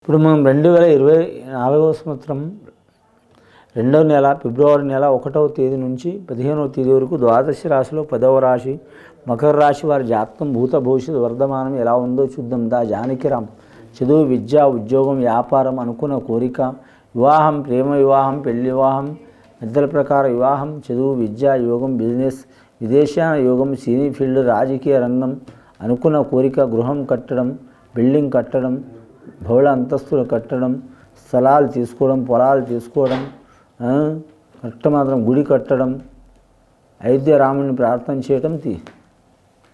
ఇప్పుడు మనం 2024వ సంవత్సరం 2వ నెల ఫిబ్రవరి నెల 1వ తేదీ నుంచి 15వ తేదీ వరకు ద్వాదశ రాశిలో 10వ రాశి మకర రాశి వారి జాతకం భూత భవిష్యత్ వర్ధమానం ఎలా ఉందో చూద్దాం. జానకిరామ్. చదువు, విద్య, ఉద్యోగం, వ్యాపారం, అనుకున్న కోరిక, వివాహం, ప్రేమ వివాహం, పెళ్లి వివాహం, పెద్దల ప్రకార వివాహం, చదువు, విద్య, యోగం, బిజినెస్, విదేశాన యోగం, సినీ ఫీల్డ్, రాజకీయ రంగం, అనుకున్న కోరిక, గృహం కట్టడం, బిల్డింగ్ కట్టడం, బహుళ అంతస్తులు కట్టడం, స్థలాలు తీసుకోవడం, పొలాలు తీసుకోవడం, మాత్రం గుడి కట్టడం, అయోధ్య రాముని ప్రార్థన చేయటం.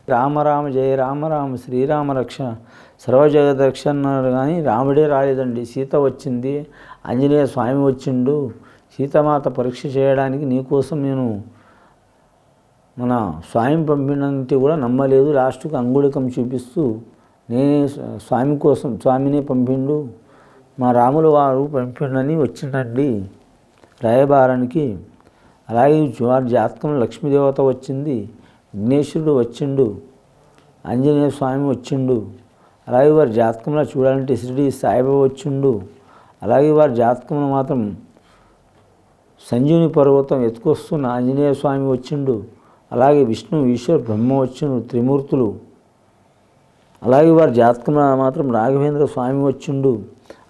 రామ రామ జయ రామ రామ శ్రీరామ రక్షణ సర్వజగత్ రక్షణ అన్నారు కానీ రాముడే రాలేదండి. సీత వచ్చింది, ఆంజనేయ స్వామి వచ్చిండు. సీతామాత పరీక్ష చేయడానికి నీకోసం నేను మన స్వామిని పంపినంటే కూడా నమ్మలేదు. లాస్ట్కు అంగుళికం చూపిస్తూ నేనే స్వామి కోసం స్వామినే పంపిండు, మా రాములు వారు పంపిండని వచ్చిండండి రాయబారానికి. అలాగే వారి జాతకంలో లక్ష్మీదేవత వచ్చింది, విఘ్నేశ్వరుడు వచ్చిండు, ఆంజనేయ స్వామి వచ్చిండు. అలాగే వారి జాతకంలో చూడాలంటే షిరిడి సాయిబాబా వచ్చిండు. అలాగే వారి జాతకంలో మాత్రం సంజీవుని పర్వతం ఎత్తుకొస్తున్న ఆంజనేయ స్వామి వచ్చిండు. అలాగే విష్ణు, ఈశ్వర్, బ్రహ్మ వచ్చిండు, త్రిమూర్తులు. అలాగే వారి జాతకంలో మాత్రం రాఘవేంద్ర స్వామి వచ్చిండు.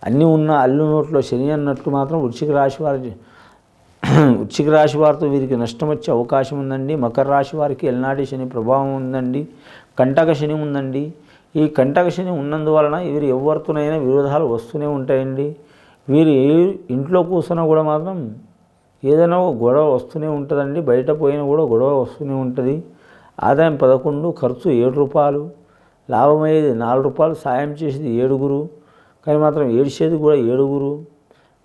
అన్నీ ఉన్న అల్లు నోట్లో శని అన్నట్టు మాత్రం వృశ్చిక రాశి వారితో వీరికి నష్టం వచ్చే అవకాశం ఉందండి. మకర రాశి వారికి ఎల్నాటి శని ప్రభావం ఉందండి, కంటక శని ఉందండి. ఈ కంటక శని ఉన్నందువలన వీరు ఎవరితోనైనా విరోధాలు వస్తూనే ఉంటాయండి. వీరు ఇంట్లో కూర్చున్నా కూడా మాత్రం ఏదైనా ఒక గొడవ వస్తూనే ఉంటుందండి. బయట పోయినా కూడా గొడవ వస్తూనే ఉంటుంది. ఆదాయం 11, ఖర్చు 7 రూపాయలు, లాభమయ్యేది 4 రూపాయలు, సాయం చేసేది 7, కానీ మాత్రం ఏడ్చేది కూడా 7.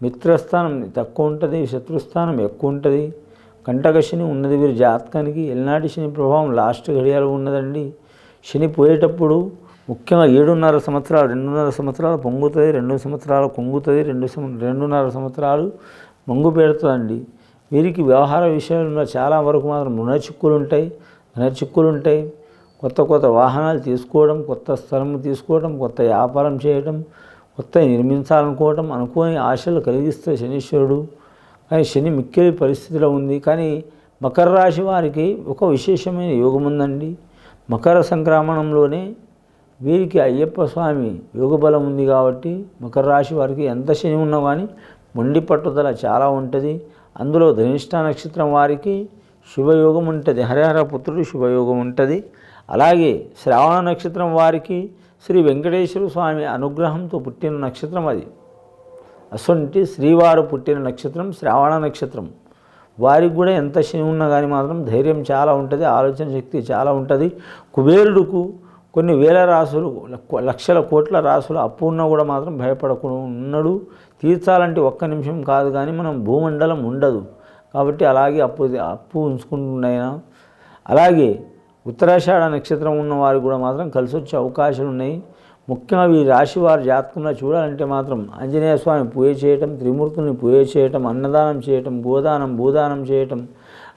మిత్రస్థానం తక్కువ ఉంటుంది, శత్రుస్థానం ఎక్కువ ఉంటుంది. కంటక శని ఉన్నది వీరి జాతకానికి. ఎల్నాటి శని ప్రభావం లాస్ట్ ఘడియాలు ఉన్నదండి. శని పోయేటప్పుడు ముఖ్యంగా 7.5 సంవత్సరాలు, 2.5 సంవత్సరాలు పొంగుతుంది, 2 సంవత్సరాలు కుంగుతుంది, 2.5 సంవత్సరాలు మొంగు పెడుతుందండి. వీరికి వ్యవహార విషయంలో చాలా వరకు మాత్రం రుణ చిక్కులు ఉంటాయి. కొత్త వాహనాలు తీసుకోవడం, కొత్త స్థలం తీసుకోవడం, కొత్త వ్యాపారం చేయడం, కొత్త నిర్మించాలనుకోవడం, అనుకోని ఆశలు కలిగిస్తే శనీశ్వరుడు. కానీ శని మిక్కిలి పరిస్థితిలో ఉంది. కానీ మకర రాశి వారికి ఒక విశేషమైన యోగం ఉందండి. మకర సంక్రమణంలోనే వీరికి అయ్యప్ప స్వామి యోగ బలం ఉంది కాబట్టి మకర రాశి వారికి ఎంత శని ఉన్నా కానీ మొండి పట్టుదల చాలా ఉంటుంది. అందులో ధనిష్ట నక్షత్రం వారికి శుభయోగం ఉంటుంది, హరిహర పుత్రుడు శుభయోగం ఉంటుంది. అలాగే శ్రావణ నక్షత్రం వారికి శ్రీ వెంకటేశ్వర స్వామి అనుగ్రహంతో పుట్టిన నక్షత్రం అది. అసొంటి శ్రీవారు పుట్టిన నక్షత్రం శ్రావణ నక్షత్రం. వారికి కూడా ఎంత శని ఉన్నా కానీ మాత్రం ధైర్యం చాలా ఉంటుంది, ఆలోచన శక్తి చాలా ఉంటుంది. కుబేరుడుకు కొన్ని వేల రాసులు, లక్షల కోట్ల రాసులు అప్పు ఉన్నా కూడా మాత్రం భయపడకుండా ఉన్నాడు. తీర్చాలంటే 1 నిమిషం కాదు కానీ మనం భూమండలం ఉండదు కాబట్టి అలాగే అప్పు ఉంచుకుంటున్నాయినా. అలాగే ఉత్తరాషాఢ నక్షత్రం ఉన్న వారికి కూడా మాత్రం కలిసి వచ్చే అవకాశాలు ఉన్నాయి. ముఖ్యంగా ఈ రాశి వారి జాతకంలో చూడాలంటే మాత్రం ఆంజనేయ స్వామి పూజ చేయటం, త్రిమూర్తుల్ని పూజ చేయటం, అన్నదానం చేయటం, గోదానం, భూదానం చేయటం,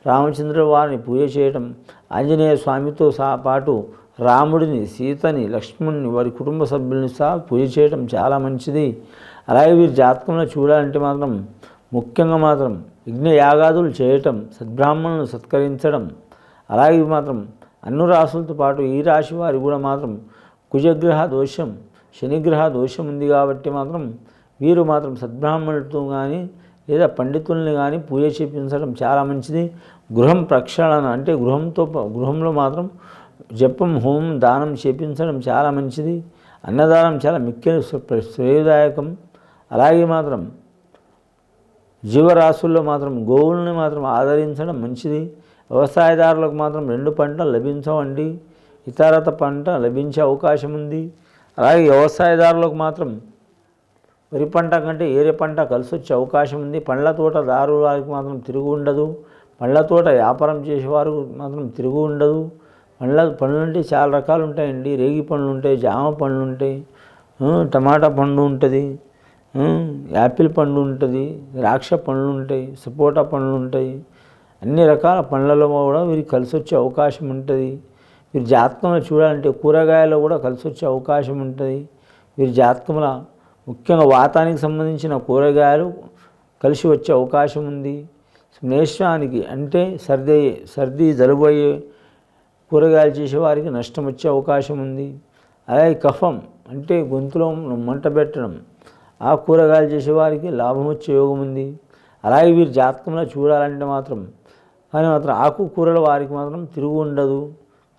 రామచంద్ర వారిని పూజ చేయటం, ఆంజనేయ స్వామితో పాటు రాముడిని, సీతని, లక్ష్మణుని, వారి కుటుంబ సభ్యుల్ని సహా పూజ చేయటం చాలా మంచిది. అలాగే వీరి జాతకంలో చూడాలంటే మాత్రం ముఖ్యంగా మాత్రం యజ్ఞ యాగాదులు చేయటం, సద్బ్రాహ్మణులను సత్కరించడం. అలాగే మాత్రం అన్ని రాశులతో పాటు ఈ రాశి వారి కూడా మాత్రం కుజగ్రహ దోషం, శనిగ్రహ దోషం ఉంది కాబట్టి మాత్రం వీరు మాత్రం సద్బ్రాహ్మణులతో కానీ లేదా పండితుల్ని కానీ పూజ చేయించడం చాలా మంచిది. గృహం ప్రక్షాళన అంటే గృహంలో మాత్రం జపం, హోమం, దానం చేయించడం చాలా మంచిది. అన్నదానం చాలా మిక్కిలి శ్రేయదాయకం. అలాగే మాత్రం జీవరాశుల్లో మాత్రం గోవుల్ని మాత్రం ఆదరించడం మంచిది. వ్యవసాయదారులకు మాత్రం 2 పంటలు లభించవండి, ఇతరత పంట లభించే అవకాశం ఉంది. అలాగే వ్యవసాయదారులకు మాత్రం వరి పంట కంటే ఏరే పంట కలిసి వచ్చే అవకాశం ఉంది. పండ్ల తోటదారు వారికి మాత్రం తిరుగు ఉండదు. పండ్ల తోట వ్యాపారం చేసేవారు మాత్రం తిరుగు ఉండదు. పండ్లు అంటే చాలా రకాలు ఉంటాయండి. రేగి పండ్లు ఉంటాయి, జామ పండ్లు ఉంటాయి, టమాటా పండు ఉంటుంది, యాపిల్ పండు ఉంటుంది, ద్రాక్ష పండ్లు ఉంటాయి, సపోటా పండ్లు ఉంటాయి. అన్ని రకాల పండ్లలో కూడా వీరికి కలిసి వచ్చే అవకాశం ఉంటుంది. వీరి జాతకంలో చూడాలంటే కూరగాయలు కూడా కలిసి వచ్చే అవకాశం ఉంటుంది. వీరి జాతకంలో ముఖ్యంగా వాతానికి సంబంధించిన కూరగాయలు కలిసి వచ్చే అవకాశం ఉంది. మేషానికి అంటే సర్ది జలుబు అయ్యే కూరగాయలు చేసేవారికి నష్టం వచ్చే అవకాశం ఉంది. అలాగే కఫం అంటే గొంతులో మంట పెట్టడం, ఆ కూరగాయలు చేసేవారికి లాభం వచ్చే యోగం ఉంది. అలాగే వీరి జాతకంలో చూడాలంటే మాత్రం ఆకుకూరల వారికి మాత్రం తిరుగు ఉండదు.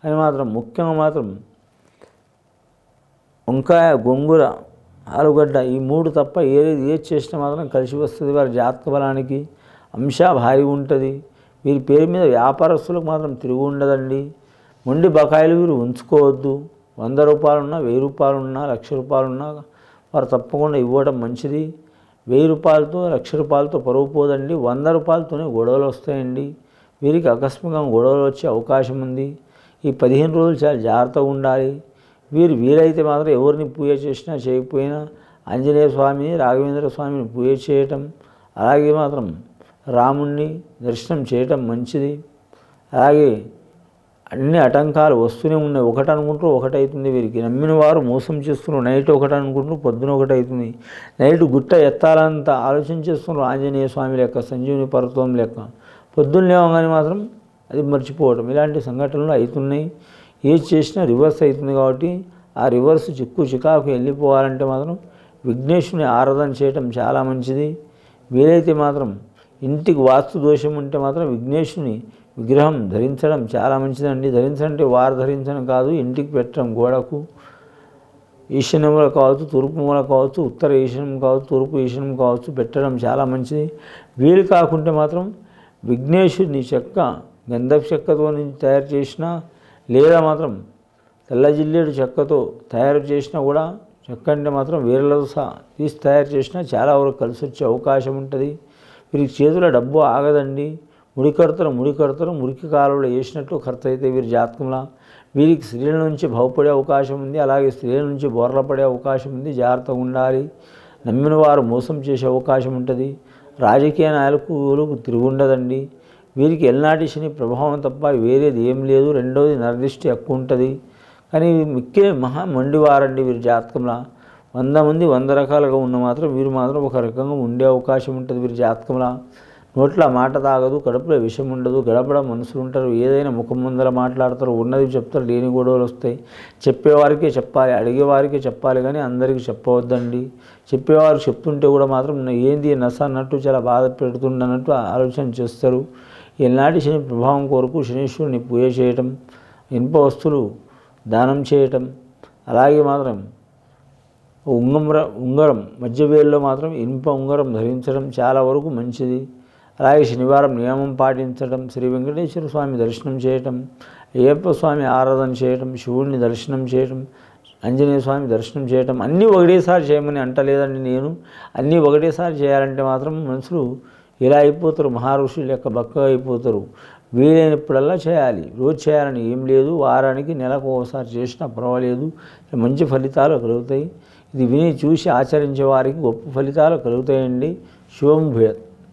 అని మాత్రం ముఖ్యంగా మాత్రం వంకాయ, గోంగూర, ఆలుగడ్డ ఈ 3 తప్ప ఏది చేసినా మాత్రం కలిసి వస్తుంది. వారి జాతక బలానికి అంశ భారీ ఉంటుంది. వీరి పేరు మీద వ్యాపారస్తులకు మాత్రం తిరుగు ఉండదండి. మొండి బకాయిలు వీరు ఉంచుకోవద్దు. 100 రూపాయలున్నా, 1000 రూపాయలున్నా, 1,00,000 రూపాయలున్నా వారు తప్పకుండా ఇవ్వడం మంచిది. 1000 రూపాయలతో, 1,00,000 రూపాయలతో పరువు పోదండి. 100 రూపాయలతోనే గొడవలు వస్తాయండి. వీరికి ఆకస్మికంగా గొడవలు వచ్చే అవకాశం ఉంది. ఈ 15 రోజులు చాలా జాగ్రత్తగా ఉండాలి. వీరైతే మాత్రం ఎవరిని పూజ చేసినా చేయకపోయినా ఆంజనేయ స్వామిని, రాఘవేంద్ర స్వామిని పూజ చేయటం, అలాగే మాత్రం రాముణ్ణి దర్శనం చేయటం మంచిది. అలాగే అన్ని ఆటంకాలు వస్తూనే ఉన్నాయి. ఒకటి అనుకుంటారు ఒకటి అవుతుంది. వీరికి నమ్మిన వారు మోసం చేస్తున్నారు. నైట్ ఒకటి అనుకుంటారు, పొద్దున ఒకటి అవుతుంది. నైట్ గుట్ట ఎత్తాలంత ఆలోచన చేస్తున్నారు. ఆంజనేయ స్వామి లెక్క, సంజీవుని పర్వతం లెక్క పొద్దున్న లేవగానే మాత్రం అది మర్చిపోవడం, ఇలాంటి సంఘటనలు అవుతున్నాయి. ఏది చేసినా రివర్స్ అవుతుంది. కాబట్టి ఆ రివర్స్ చికాకు వెళ్ళిపోవాలంటే మాత్రం విఘ్నేశ్వరుని ఆరాధన చేయటం చాలా మంచిది. వీలైతే మాత్రం ఇంటికి వాస్తు దోషం ఉంటే మాత్రం విఘ్నేశ్వరుని విగ్రహం ధరించడం చాలా మంచిదండి. ధరించడంటే వారు ధరించడం కాదు, ఇంటికి పెట్టడం, గోడకు ఈశాన్య మూల కావచ్చు, తూర్పు మూల కావచ్చు, ఉత్తర ఈశాన్యం కావచ్చు, తూర్పు ఈశాన్యం కావచ్చు పెట్టడం చాలా మంచిది. వీలు కాకుంటే మాత్రం విఘ్నేశ్వరుని చెక్క గంధపు చెక్కతో తయారు చేసిన, లేదా మాత్రం తెల్ల జిల్లేడు చెక్కతో తయారు చేసినా కూడా, చెక్క అంటే మాత్రం వీరలతో తీసి తయారు చేసినా చాలా వరకు కలిసి వచ్చే అవకాశం ఉంటుంది. వీరికి చేతిలో డబ్బు ఆగదండి. మురికి కడతారు, మురికి కాలువలో వేసినట్టు ఖర్చు అయితే వీరి జాతకంలో. వీరికి స్త్రీల నుంచి బాగుపడే అవకాశం ఉంది. అలాగే స్త్రీల నుంచి బోర్ల పడే అవకాశం ఉంది. జాగ్రత్తగా ఉండాలి. నమ్మిన వారు మోసం చేసే అవకాశం ఉంటుంది. రాజకీయ నాయకులకు తిరుగుండదండి. వీరికి ఎల్నాటి శని ప్రభావం తప్ప వేరేది ఏం లేదు. రెండవది నరదృష్టి ఎక్కువ ఉంటుంది. కానీ మిక్కే మొండివారండి వీరి జాతకంలో. 100 మంది 100 రకాలుగా ఉన్న మాత్రం వీరు మాత్రం ఒక రకంగా ఉండే అవకాశం ఉంటుంది. వీరి జాతకంలో నోట్ల మాట తాగదు, కడుపులో విషం ఉండదు, గడపడ మనుషులు ఉంటారు. ఏదైనా ముఖం ముందర మాట్లాడతారు, ఉన్నది చెప్తారు, లేని గొడవలు వస్తాయి. చెప్పేవారికే చెప్పాలి, అడిగేవారికే చెప్పాలి, కానీ అందరికీ చెప్పవద్దండి. చెప్పేవారు చెప్తుంటే కూడా మాత్రం ఏంది నస అన్నట్టు, చాలా బాధ పెడుతుండన్నట్టు ఆలోచన చేస్తారు. ఎల్నాటి శని ప్రభావం కొరకు శనీశ్వరుని పూజ చేయటం, ఇనుప వస్తువులు దానం చేయటం, అలాగే మాత్రం ఉంగరం మధ్య వేల్లో మాత్రం ఇనుప ఉంగరం ధరించడం చాలా వరకు మంచిది. అలాగే శనివారం నియమం పాటించడం, శ్రీ వెంకటేశ్వర స్వామి దర్శనం చేయటం, అయ్యప్ప స్వామి ఆరాధన చేయటం, శివుడిని దర్శనం చేయటం, ఆంజనేయ స్వామి దర్శనం చేయటం, అన్నీ ఒకటేసారి చేయమని అంటలేదండి నేను. అన్నీ ఒకటేసారి చేయాలంటే మాత్రం మనుషులు ఇలా అయిపోతారు, మహారుషులు లెక్క బక్కగా అయిపోతారు. వీలైనప్పుడల్లా చేయాలి. రోజు చేయాలని ఏం లేదు. వారానికి నెలకు ఒకసారి చేసినా పర్వాలేదు, మంచి ఫలితాలు కలుగుతాయి. ఇది విని చూసి ఆచరించే వారికి గొప్ప ఫలితాలు కలుగుతాయండి. శుభం భూయాత్.